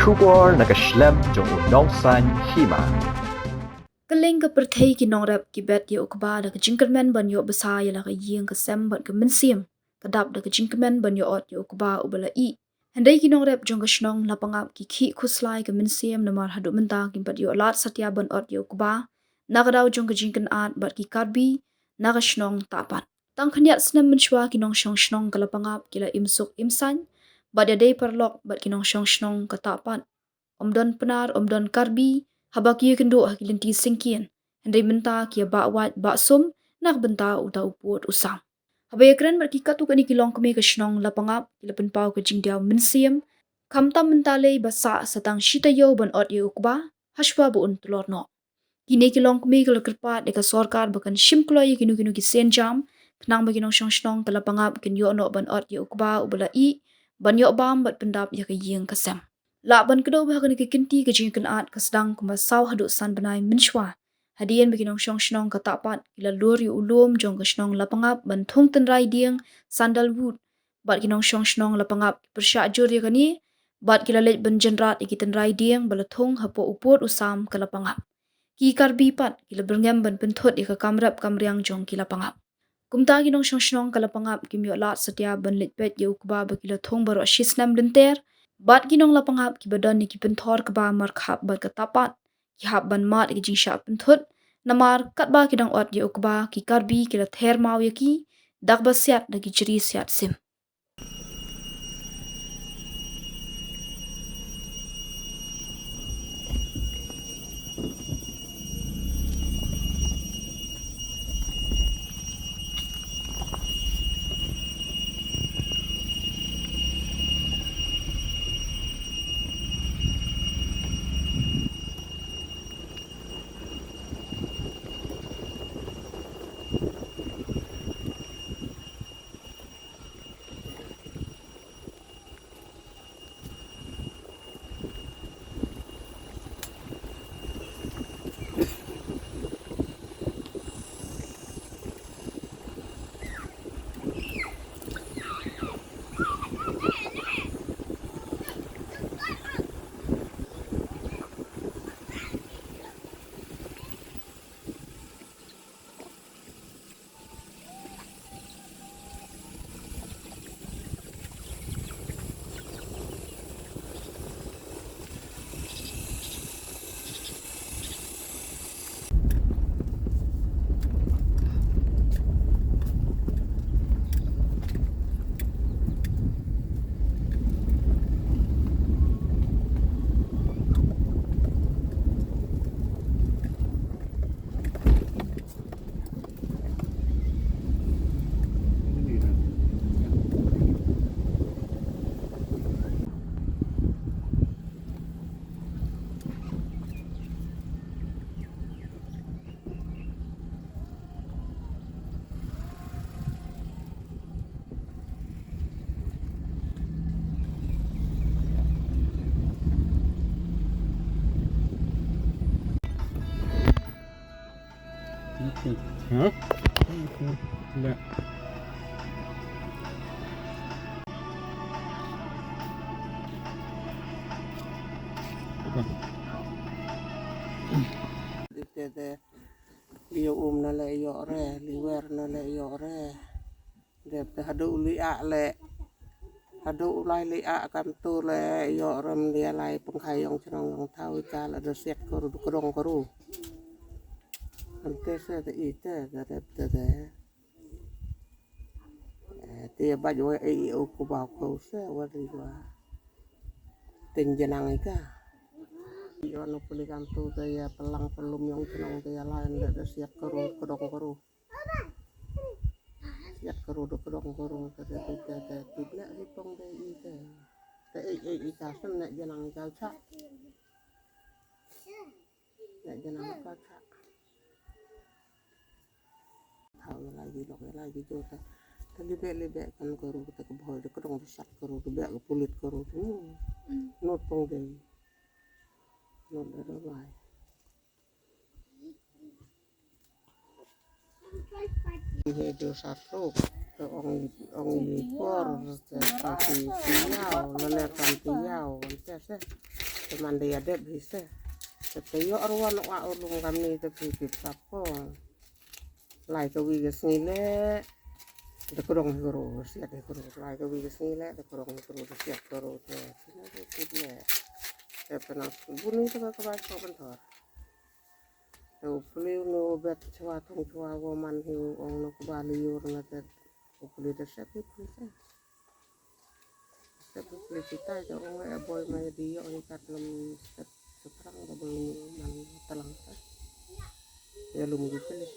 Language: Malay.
Shubor na Khlem jong Nong Hima. Khlem ka perthai ki Nong rap ki bet ye ukba da ka jingkermen ban yo besa ya la ka yeng ka sem ban ka mensiam kadap da ka jingkermen ban yo ot ye ukba ubala I. Handai ki Nong rap jong ka shnong lapangap ki khi khuslai ka mensiam na mar hadu menta ki bat yo lat satya ban ot ye ukba na ka daw jong ka jingken at bat ki karbi na ka shnong tapat. Tang khanyat snam menshwa ki Nong shnong ka lapangap ki la imsuk imsan bat ya Daei perlok bat ki Nong shnong ka tapat. Omdon penar omdon karbi habak ye kendo hakilinti singkien hendai menta kia ba wat ba sum nak benta uta uput usam habaya kran bar kikatu kani kilong keme ka shnong lapangap kilapen pau ka jingdiaw mensiam kamta mentale basa satang shita yo ban ot ye ukba hashwa bu un Tlor no kini kilong keme kala kerpat deka sorkar bakan shimklo ye kinu ki senjam knang bagi nong shnong ka lapangap kin yo no ban ot ye ukba ubala I ban yo bam bat pendap ya ka yeng kasam Laban kedua bahkan kinti ke jingkan at kesedang kemasau haduk san benai menshwa. Hadian bagi nong shnong ka tapat kila luri ulum jong ke shnong lapangap ban thong tenrai dieng sandalwood. Bat kinong shnong lapangap persyak jur ya kani bat kila let ban jenrat iki tenrai dieng bala thong hapo uput usam ke lapangap. Ki karbi pat kila berngam ban penthut ya ke kamrap kamriang jong ki lapangap. Kumta kinong shnong ka lapangap kimyo lat setia ban let pet ya ukba bakila thong baro shisnam denter. Bat ginong lapangap ki badan ni ki penthor ke ba mar khap bat ke tapat ki hap ban mat ki jingsha penthut namar kat ba ki dang ot ye ukba ki karbi ki la ther mau ye ki dak ba siat da ki jeri siat sim Hả? Dạ. Liu na le yo re liwer na le yo re đẹp hadu li a le hadu lai li a kam tu le yo ram dia lai pengkhayong cenong yang tahu kala do siak koru kodong koru ante se te ite đẹp te ba jo e o ku ba ko se wa ri wa ting jenang ika yo no puli kam tu te ya pelang pelum yang cenong te ya lain de siak koru kodong koru siak koru do kodong koru te tibla hipong de ite te ika sen nek jenang ika cha nek jenang ika cha thau lagi jo ta libe kan koru ta ko boy de kodong sak koru de ko pulit koru not pong de not de bai ini do satu ong por te pati tiao lele kan tiao teman dia ada bisa tapi yo ruan wa ulung kami tapi kita pun lai ke wiges ngile de kurang guru siat de kurang lai ke wiges ngile de kurang guru siat guru de sini de kidle de pernah bunyi tu ke baca bentar tu beliau no bet cua tung cua woman hiu ong no kembali urna de beliau de siapa bisa beli kita itu orang boy mai dia orang kat lem sekarang baru man telang ya lu mau pilih